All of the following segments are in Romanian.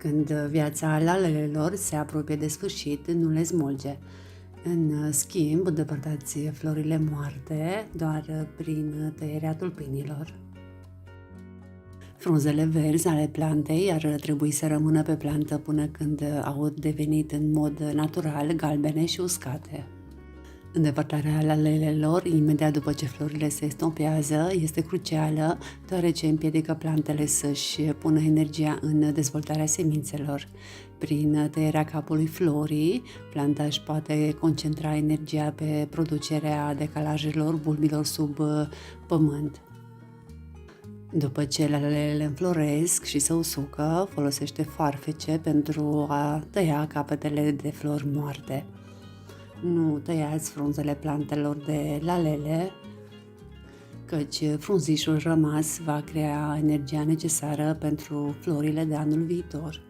Când viața lalelelor se apropie de sfârșit, nu le smulge. În schimb, îndepărtați florile moarte doar prin tăierea tulpinilor. Frunzele verzi ale plantei ar trebui să rămână pe plantă până când au devenit în mod natural galbene și uscate. Îndepărtarea lalelelor imediat după ce florile se estompează este crucială, deoarece împiedică plantele să-și pună energia în dezvoltarea semințelor. Prin tăierea capului florii, planta își poate concentra energia pe producerea decalajelor bulbilor sub pământ. După ce lalelele înfloresc și se usucă, folosește farfece pentru a tăia capetele de flori moarte. Nu tăiați frunzele plantelor de lalele, căci frunzișul rămas va crea energia necesară pentru florile de anul viitor.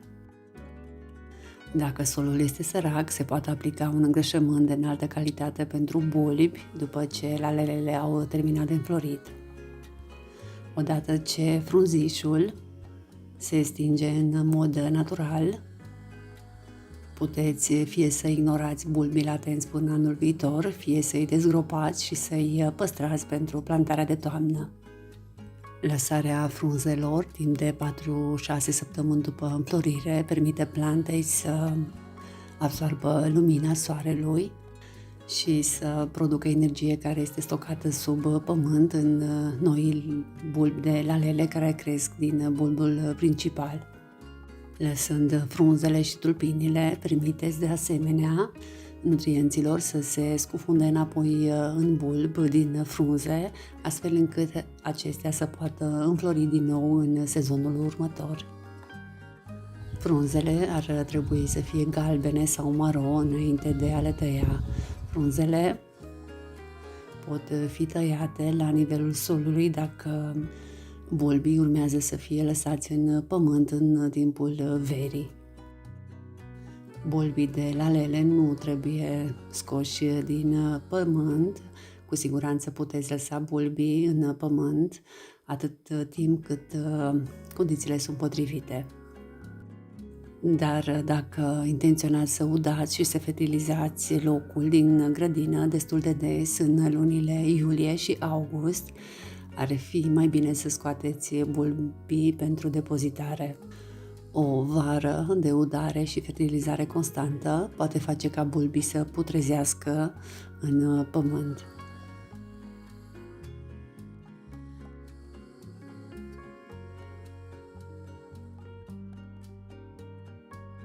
Dacă solul este sărac, se poate aplica un îngrășământ de înaltă calitate pentru bulbi după ce lalelele au terminat de înflorit. Odată ce frunzișul se stinge în mod natural, puteți fie să ignorați bulbii latenți până anul viitor, fie să-i dezgropați și să-i păstrați pentru plantarea de toamnă. Lăsarea frunzelor timp de 4-6 săptămâni după înflorire permite plantei să absoarbă lumina soarelui și să producă energie care este stocată sub pământ în noi bulbi de lalele care cresc din bulbul principal. Lăsând frunzele și tulpinile, permiteți de asemenea nutrienților să se scufunde înapoi în bulb din frunze, astfel încât acestea să poată înflori din nou în sezonul următor. Frunzele ar trebui să fie galbene sau maro înainte de a le tăia. Frunzele pot fi tăiate la nivelul solului dacă bulbii urmează să fie lăsați în pământ în timpul verii. Bulbii de lalele nu trebuie scoși din pământ. Cu siguranță puteți lăsa bulbii în pământ atât timp cât condițiile sunt potrivite. Dar dacă intenționați să udați și să fertilizați locul din grădină destul de des în lunile iulie și august, ar fi mai bine să scoateți bulbii pentru depozitare. O vară de udare și fertilizare constantă poate face ca bulbii să putrezească în pământ.